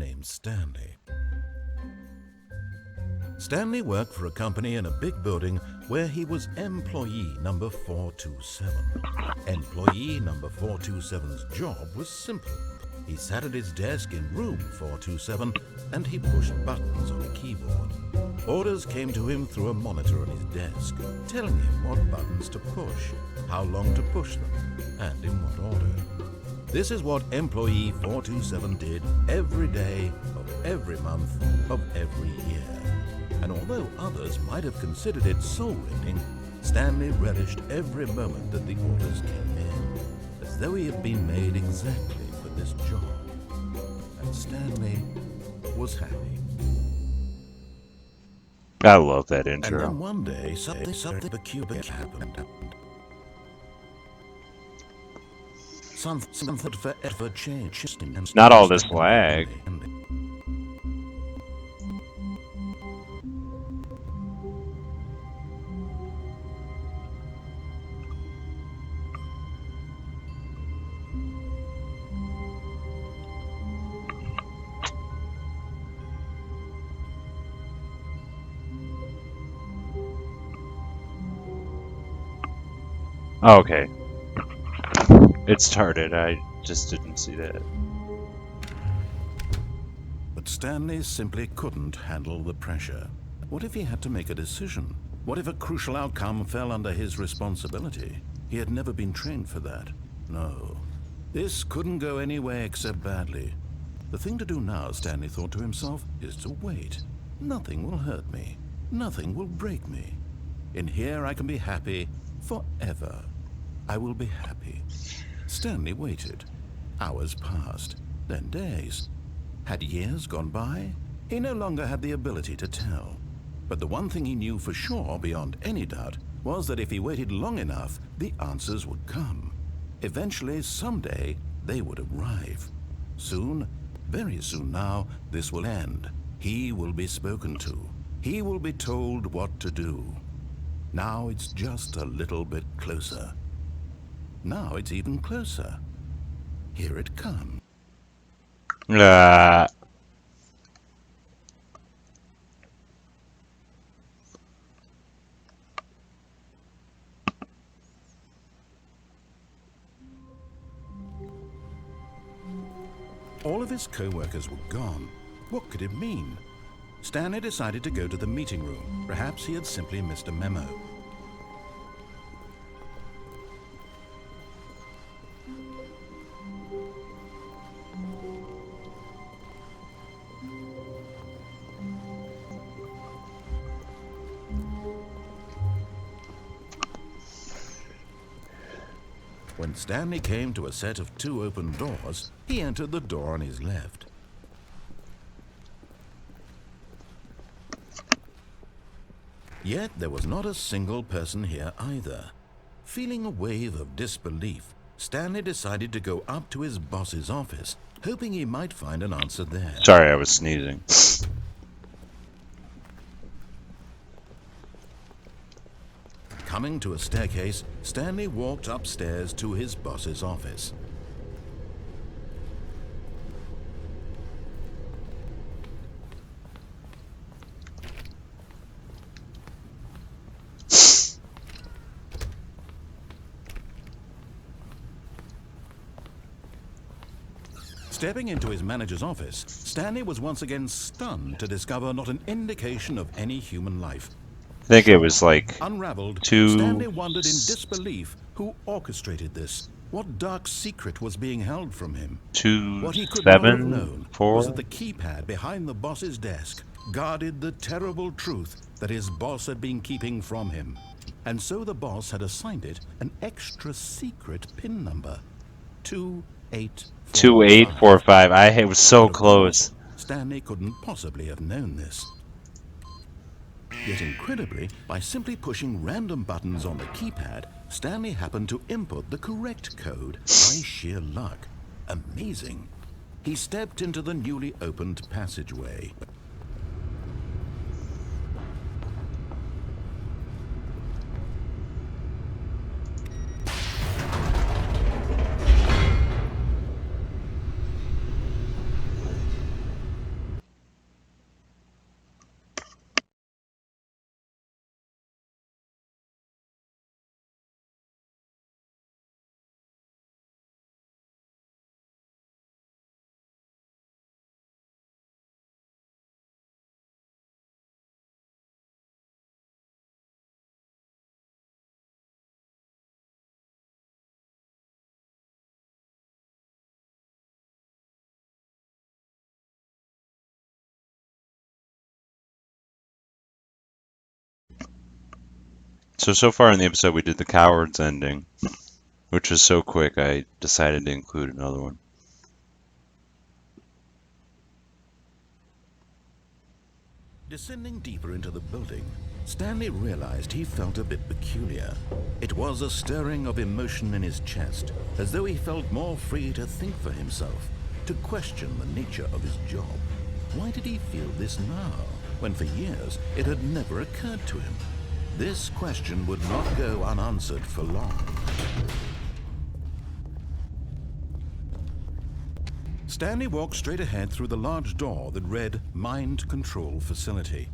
named Stanley. Stanley worked for a company in a big building where he was employee number 427. Employee number 427's job was simple. He sat at his desk in room 427 and he pushed buttons on a keyboard. Orders came to him through a monitor on his desk, telling him what buttons to push, how long to push them, and in what order. This is what employee 427 did every day of every month of every year. And although others might have considered it soul-rending, Stanley relished every moment that the orders came in, as though he had been made exactly for this job. And Stanley was happy. I love that And intro. then one day, something peculiar happened. Something forever changed. Not all this lag. Oh, okay. It started. I just didn't see that. But Stanley simply couldn't handle the pressure. What if he had to make a decision? What if a crucial outcome fell under his responsibility? He had never been trained for that. No. This couldn't go any way except badly. The thing to do now, Stanley thought to himself, is to wait. Nothing will hurt me. Nothing will break me. In here I can be happy forever. I will be happy. Stanley waited. Hours passed, then days. Had years gone by? He no longer had the ability to tell. But the one thing he knew for sure, beyond any doubt, was that if he waited long enough, the answers would come. Eventually, someday, they would arrive. Soon, very soon now, this will end. He will be spoken to. He will be told what to do. Now it's just a little bit closer. Now it's even closer. Here it comes. All of his co-workers were gone. What could it mean? Stanley decided to go to the meeting room. Perhaps he had simply missed a memo. When Stanley came to a set of 2 open doors, he entered the door on his left. Yet there was not a single person here either. Feeling a wave of disbelief, Stanley decided to go up to his boss's office, hoping he might find an answer there. Sorry, I was sneezing. Coming to a staircase, Stanley walked upstairs to his boss's office. Stepping into his manager's office, Stanley was once again stunned to discover not an indication of any human life. I think it was like Unraveled, 2, Stanley wondered in disbelief who orchestrated this. What dark secret was being held from him? 2, What he could not have 7, known 4. was that the keypad behind the boss's desk guarded the terrible truth that his boss had been keeping from him. And so the boss had assigned it an extra secret PIN number. 2845. 2845. It was so But of course, close. Stanley couldn't possibly have known this. Yet incredibly, by simply pushing random buttons on the keypad, Stanley happened to input the correct code by sheer luck. Amazing. He stepped into the newly opened passageway. So far in the episode, we did the coward's ending, which was so quick, I decided to include another one. Descending deeper into the building, Stanley realized he felt a bit peculiar. It was a stirring of emotion in his chest, as though he felt more free to think for himself, to question the nature of his job. Why did he feel this now, when for years it had never occurred to him? This question would not go unanswered for long. Stanley walked straight ahead through the large door that read Mind Control Facility.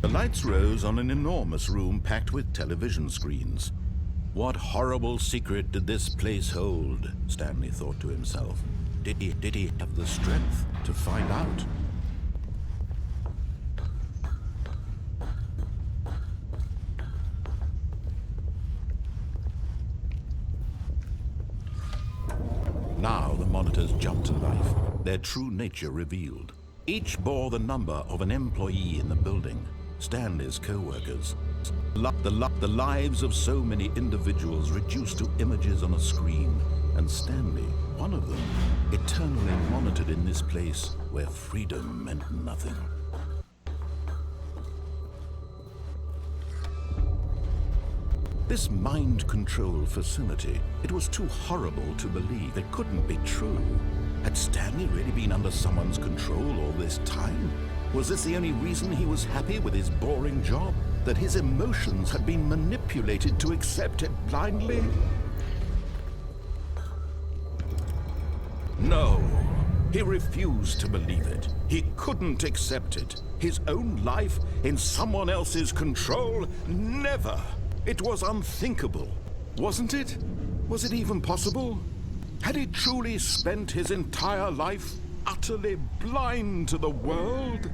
The lights rose on an enormous room packed with television screens. What horrible secret did this place hold? Stanley thought to himself. Did he have the strength to find out? Now the monitors jumped to life, their true nature revealed. Each bore the number of an employee in the building, Stanley's co-workers. The lives of so many individuals reduced to images on a screen, and Stanley, one of them, eternally monitored in this place where freedom meant nothing. This mind control facility, it was too horrible to believe. It couldn't be true. Had Stanley really been under someone's control all this time? Was this the only reason he was happy with his boring job? That his emotions had been manipulated to accept it blindly? No, he refused to believe it. He couldn't accept it. His own life in someone else's control? Never! It was unthinkable, wasn't it? Was it even possible? Had he truly spent his entire life utterly blind to the world?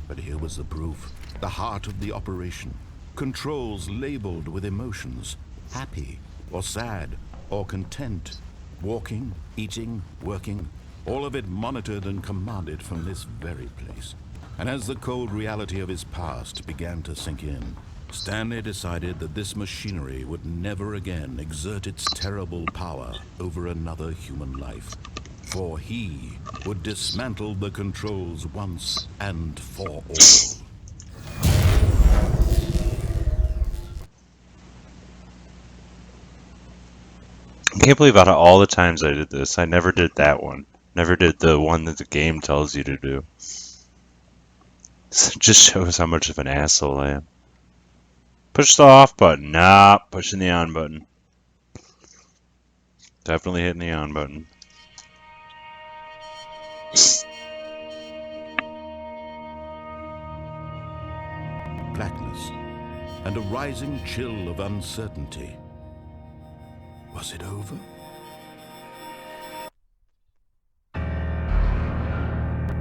But here was the proof, the heart of the operation. Controls labeled with emotions, happy or sad or content. Walking, eating, working, all of it monitored and commanded from this very place. And as the cold reality of his past began to sink in, Stanley decided that this machinery would never again exert its terrible power over another human life. For he would dismantle the controls once and for all. I can't believe out of all the times I did this, I never did that one. Never did the one that the game tells you to do. It just shows how much of an asshole I am. Push the off button. Nah, pushing the on button. Definitely hitting the on button. Blackness and a rising chill of uncertainty. Was it over?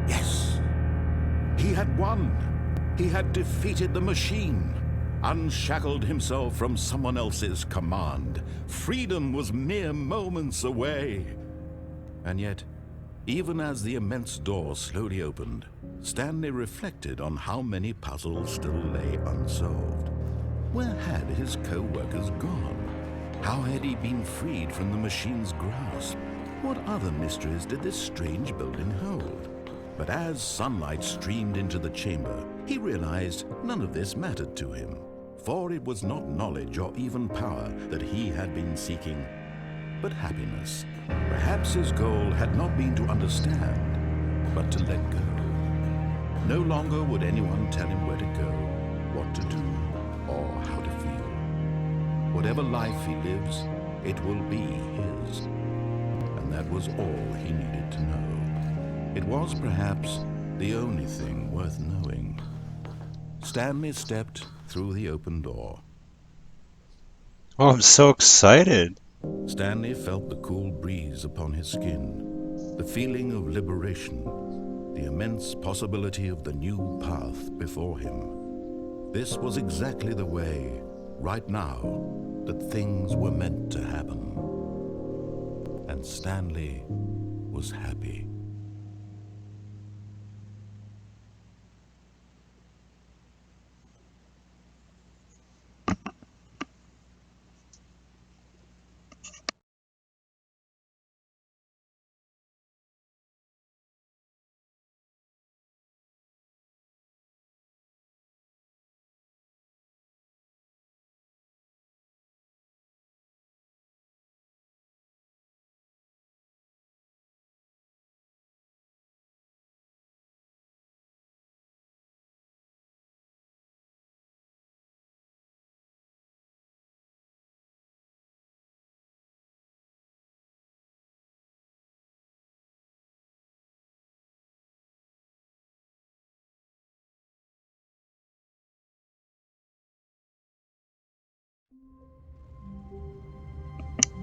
Yes! He had won! He had defeated the machine, unshackled himself from someone else's command. Freedom was mere moments away. And yet, even as the immense door slowly opened, Stanley reflected on how many puzzles still lay unsolved. Where had his co-workers gone? How had he been freed from the machine's grasp? What other mysteries did this strange building hold? But as sunlight streamed into the chamber, he realized none of this mattered to him. For it was not knowledge or even power that he had been seeking, but happiness. Perhaps his goal had not been to understand, but to let go. No longer would anyone tell him where to go, what to do, or how to feel. Whatever life he lives, it will be his. And that was all he needed to know. It was perhaps the only thing worth knowing. Stanley stepped through the open door. Oh, I'm so excited. Stanley felt the cool breeze upon his skin, the feeling of liberation, the immense possibility of the new path before him. This was exactly the way, right now, that things were meant to happen. And Stanley was happy.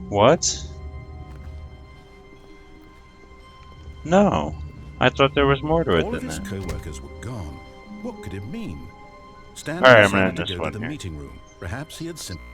What? No. I thought there was more to it All of than his that. co-workers were gone. What could it mean? Stanley Alright, I'm gonna decided end to this go to one the here. meeting room. Perhaps he had simply